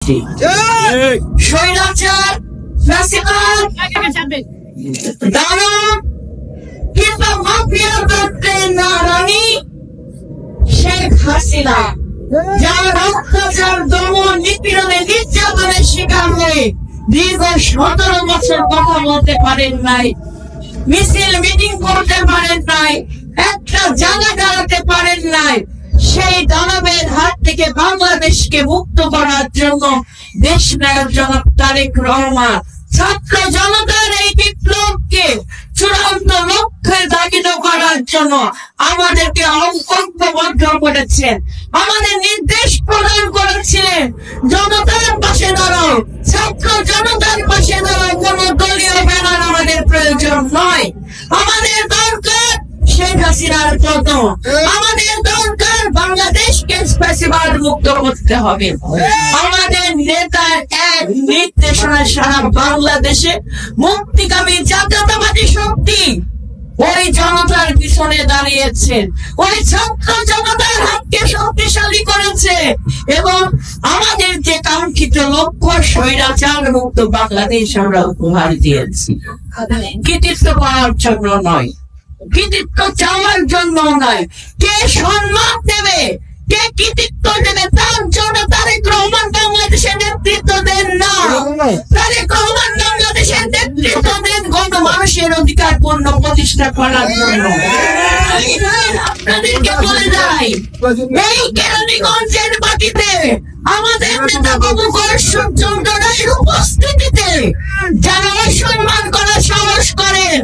করছি। স্বৈরাচার, ফ্যাসিবাদ, দানব কিংবা মাফিয়ার নারানি শেখ হাসিনা যার অত্যাচার, দমন, নিপীড়নে, নির্যাতনের শিকার হয়ে দীর্ঘ 17 বছর কথা বলতে পারেন নাই, মিছিল মিটিং করতে পারেন নাই, একটা জায়গা দাঁড়াতে পারেন নাই, সেই দানবের হাত থেকে বাংলাদেশকে মুক্ত করার জন্য দেশনায়ক জনাব তারেক রহমান ছাত্র জনতার এই বিপ্লবকে চূড়ান্ত লক্ষ্যে দাবিত করার জন্য আমাদেরকে ঐক্যবদ্ধ করেছেন, আমাদের নির্দেশ প্রদান করেছিলেন, জনতার পাশে দাঁড়াও, ছাত্র জনতার পাশে দাঁড়াও, কোন দলীয় ব্যানার আমাদের প্রয়োজন নয়, আমাদের দরকার শেখ হাসিনার পতন, আমাদের দরকার বাংলাদেশকে ফ্যাসিবাদ মুক্ত করতে হবে। আমাদের নেতার এক নির্দেশনা সারা বাংলাদেশে মুক্তিকামী জাতীয়তাবাদী শক্তি ওই জনতার পিছনে দাঁড়িয়েছেন, ওই ছাত্র জনতার হাতকে শক্তিশালী করেছে এবং আমাদের যে কাঙ্ক্ষিত লক্ষ্য স্বৈরাচার মুক্ত বাংলাদেশ আমরা উপহার দিয়েছি। কৃতিত্ব পাওয়ার জন্য নয়, কৃতিত্ব চাওয়ার জন্য নয়, কে সম্মান দেবে, কে কৃতিত্ব দেবে তার জন্য তারেক রহমান বাংলাদেশের নেতৃত্ব দেন না। তারেক রহমান বাংলাদেশের নেতৃত্ব দেন গণমানুষের অধিকার পূর্ণ প্রতিষ্ঠা করার জন্য। আপনাদেরকে বলে যাই, এই কেরানীগঞ্জের মাটিতে আমাদের নেতা বাবু সূর্যের উপস্থিতিতে যারা অসম্মান করার সাহস করেন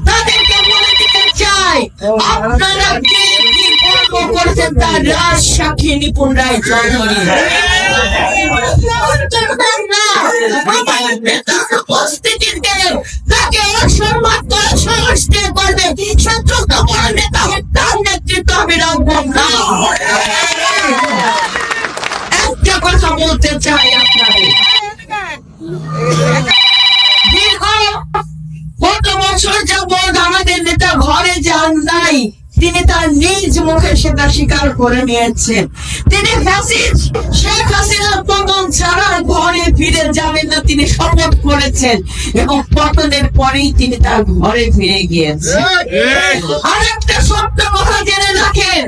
তাদেরকে বলে দিতে চাই, আপনারা কি কর্ম করেছেন তার রাজ সাক্ষী নিপুণ রায় চৌধুরী। উপস্থিতিতে তাকে অসম্মান করার সাহস দিয়ে করবে সত্য বড় নেতা তার নেতৃত্ব আমি রাখবো না। একটা কথা বলতে চাই আপনাদের, দীর্ঘ কত বছর যাবৎ আমাদের নেতা ঘরে যান নাই, তিনি তার নিজ মুখে সেটা স্বীকার করে নিয়েছেন। তিনি শেখ হাসিনার পতন ছাড়া ঘরে ফিরে যাবেন না তিনি শপথ করেছেন এবং পতনের পরেই তিনি তার ঘরে ফিরে গিয়েছেন। আর একটা সত্য কথা জেনে রাখেন,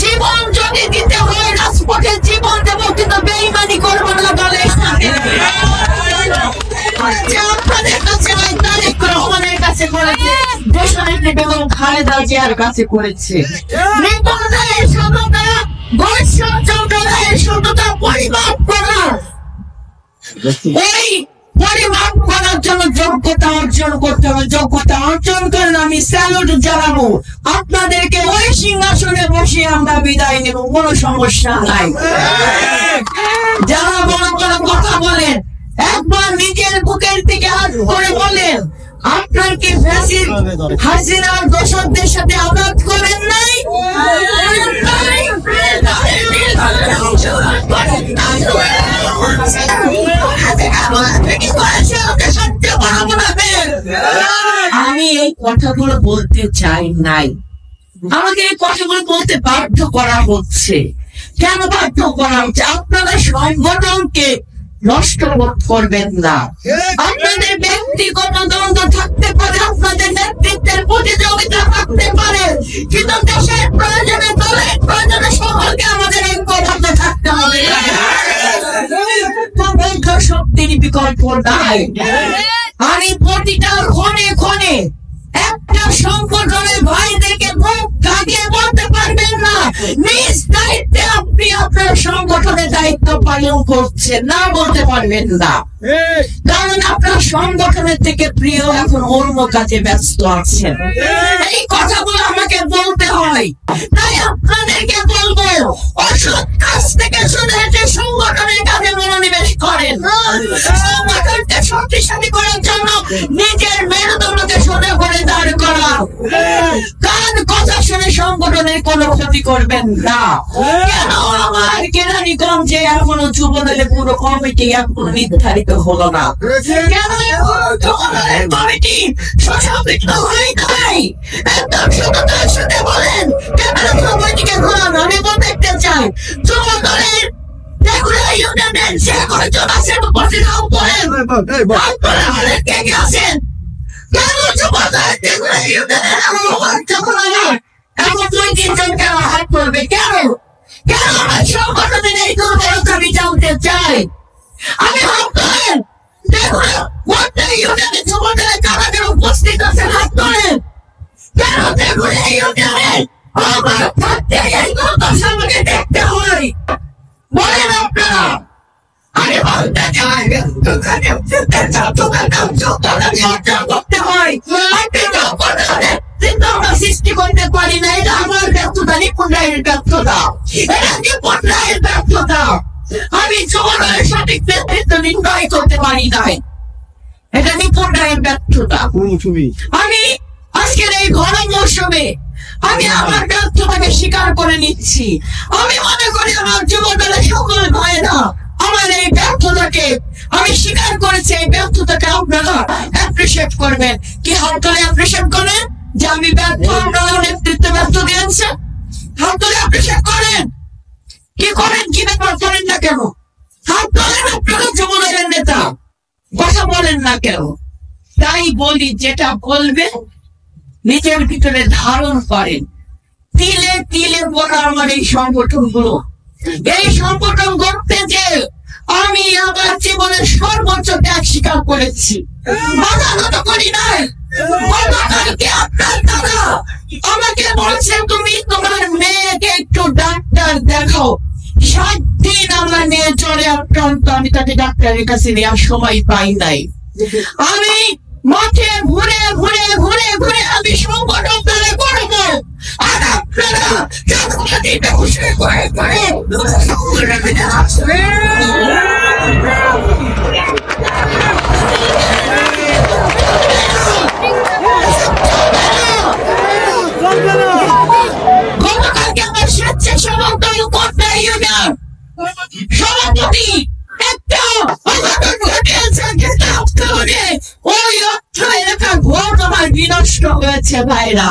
জীবন যদি দিতে হয় রাজপথে জীবন দেব, কিন্তু বেঈমানি করবো না দলের সাথে। আপনাদের কাছে তারেক রহমানের কাছে করেছে, দেশনেত্রী বেগম খালেদা জিয়ার কাছে করেছে, নেতাদের সততা, বৈষম্য সম্প্রদায়ের সততা পরিমাপ করা, ওই পরিমাপ করার জন্য যোগ্যতা অর্জন করতে হবে। যোগ্যতা অর্জন করেন আমি স্যালুট জানাবো, আপনাদেরকে ওই সিংহাসনে বসে আমরা বিদায় নেব, কোনো সমস্যা নাই। যারা বড় বড় কথা বলেন একবার নিজের বুকের দিকে হাত করে বলেন, আপনার কি হাসিনার দোষরদের সাথে আঘাত করেন নাই? আমি এই কথাগুলো বলতে চাই নাই, আমাকে এই কথাগুলো বলতে বাধ্য করা হচ্ছে। কেন বাধ্য করা হচ্ছে? আপনারা সংগঠনকে নষ্ট করবেন না, আপনাদের ব্যক্তিগত দ্বন্দ্ব থাকতে পারে, আপনাদের নেতৃত্বের প্রতিযোগিতা থাকতে পারে, কিন্তু দেশের প্রয়োজনে দলের প্রয়োজনে সকলকে আমাদের ঐক্যবদ্ধ থাকতে হবে। শক্তির বিকল্প নাই। আর এই প্রতিটা ক্ষণে ক্ষণে একটা সংগঠনের ভাইদেরকে মুখ কাটিয়ে বলতে পারবেন না নিজ দায়িত্বে আপনি আপনার সংগঠনের দায়িত্ব পালন করছেন না, বলতে পারবেন না, কারণ আপনার সংগঠনের থেকে প্রিয় এখন অন্য কাজে ব্যস্ত আছেন। এই কথাগুলো আমাকে বলতে হয়, তাই আপনাদেরকে বলবো অসৎ কাজ থেকে শুনে যে সংগঠনের কাজে মনোনিবেশ করেন, সংগঠনকে শক্তিশালী করার জন্য নিজের মেরুদণ্ডকে সোজা করে দাঁড় করা, কার কথা শুনে সংগঠনের কোনো ক্ষতি করবেন না। কেন আমার কেরানীগঞ্জে এখনো যুবদলের পুরো কমিটি এখন নির্ধারিত হলো না? কেন যুবদলের কমিটি সুসংগঠিত হয় নাই? একদম সততার সাথে বলেন, কেন কমিটিকে ঘোরানো? আমি দেখতে চাই যুবদলের যে কয়জন আছেন বসে নাও করেন কে কে আছেন কেন এমন 2-3 জন কেন হাত করবে কেন কেন আমার সংগঠনের এই দুর্বলতা আমি জানতে চাই আমি হাত করেন দেখুন প্রত্যেক ইউনিয়নে যুবকেরা কারা কেন উপস্থিত আছেন হাত করেন কেন দেখুন এই ইউনিয়নে আমার প্রত্যেক এই দুর্দশা আমাকে দেখতে হয় বলেন আপনারা আমি বলতে চাই করতে হয় আমরা সৃষ্টি করতে পারি না এটা আমার ব্যর্থতা নিপুণ রায়ের ব্যর্থতা এটা নিপুণ রায়ের ব্যর্থতা আমি যুবরায়ের সঠিক নেতৃত্ব নির্ণয় করতে পারি নাই এটা নিপুণ রায়ের ব্যর্থতা আমি আজকের এই ঘন মৌসুমে আমি আমার ব্যর্থতাকে স্বীকার করে নিচ্ছি আমি মনে করি আমার যুবদলের সকল ভাইয়েরা আমার এই ব্যর্থতাকে আমি স্বীকার করেছি এই ব্যর্থতাকে আপনারা অ্যাপ্রিসিয়েট করবেন কি হাত ধরে অ্যাপ্রিসিয়েট করবেন যে আমি ব্যর্থ আপনারা নেতৃত্বে ব্যর্থ দিয়েছে হাত ধরে অ্যাপ্রিসিয়েট করেন কি করেন কি ব্যাপার করেন না কেন হাত ধরেন আপনারা যুবদলের নেতা কথা বলেন না কেন তাই বলি যেটা বলবেন নিজের ভিতরে ধারণ করেন তিলে তিলে বলা আমার এই সংগঠন গুলো এই সংগঠন করতে যে আমি আমার জীবনের সর্বোচ্চ ত্যাগ স্বীকার করেছি করি নাই আপনার দাদা আমাকে বলছে তুমি তোমার মেয়েকে একটু ডাক্তার দেখাও 7 দিন আমার মেয়ে জ্বরে আক্রান্ত আমি তাকে ডাক্তারের কাছে নেওয়ার সময় পাই নাই আমি মাঠে ঘুরে ঘুরে ঘুরে ঘুরে আমি সংগঠন তৈরি করবো আর আপনারা গতকালকে আমার স্বেচ্ছাসেবক দল করতে ইউনিয়ন সভাপতি একটা বিনষ্ট হয়েছে ভাইরা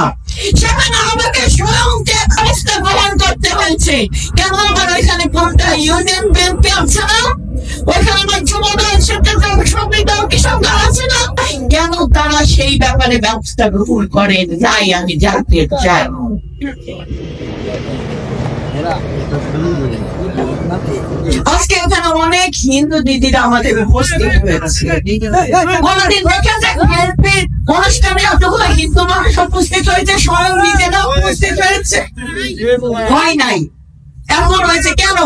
সেখানে আমাকে স্বয়ং ব্যবস্থা গ্রহণ করতে হয়েছে কেন আমার ওইখানে কোনটা ইউনিয়ন ব্যাংক আছে না ওইখানে আমার যুবদল সংবিধান কৃষক দল আছে না কেন তারা সেই ব্যাপারে ব্যবস্থা গ্রহণ করেন নাই আমি জানতে চাই আজকে এখানে অনেক হিন্দু দিদিরা আমাদের উপস্থিত হয়েছে কোনদিন অনুষ্ঠানে এতগুলো হিন্দু মানুষ উপস্থিত হয়েছে স্বয়ং নিজেরা উপস্থিত হয়েছে হয় নাই এমন হয়েছে কেন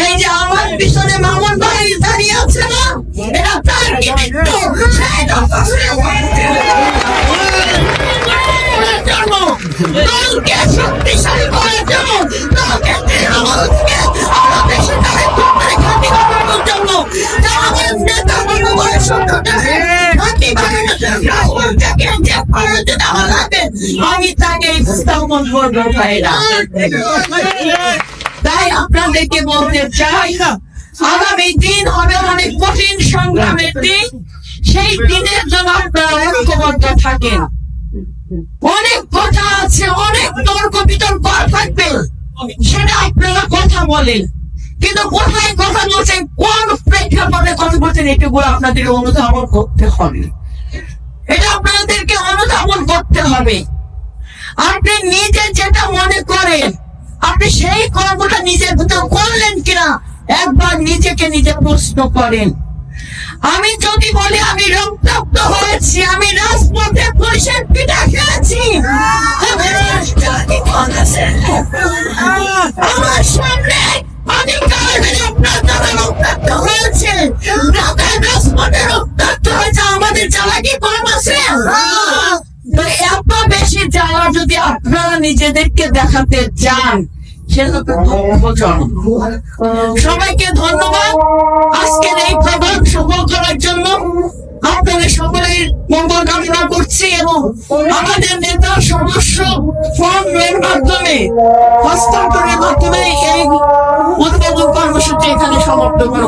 এই যে আমার পিছনে মামুন ভাই দাঁড়িয়ে আছে না এটা তার দলকে শক্তিশালী করার জন্য দলকে আমি তাকে স্থাপন করবো ভাইরা তাই আপনাদেরকে বলতে চাই আগামী দিন হবে অনেক কঠিন সংগ্রামের দিন সেই দিনের জন্য আপনারা ঐক্যবদ্ধ থাকেন অনেক কথা আছে অনেক তর্ক বিতর্ক থাকবে সেটা আপনারা কথা বলেন কিন্তু কোথায় কথা বলছেন কোন প্রেক্ষাপটে কথা বলছেন এটুকুলো আপনাদের অনুধাবন করতে হবে এটা আপনাদেরকে অনুধাবন করতে হবে আপনি নিজে যেটা মনে করেন আপনি সেই কর্মটা নিজের ভিতর করলেন কিনা একবার নিজেকে নিজে প্রশ্ন করেন আমি যদি বলি আমি রক্তাক্ত হয়েছি আমি রাজপথে পুলিশের পিঠা খেয়েছি আমার সামনে আমাদের চালাকি কম আছে এত বেশি জ্বালা যদি আপনারা নিজেদেরকে দেখাতে চান সেটা তো দুঃখজনক সবাইকে ধন্যবাদ আজকের এই প্রোগ্রাম সফল করার জন্য আপনাদের সকলের মঙ্গল কামনা করছি এবং আমাদের নেতা সদস্য ফর্মের মাধ্যমে হস্তান্তরের মাধ্যমে এই উদ্বোধন কর্মসূচি এখানে সমাপ্ত করা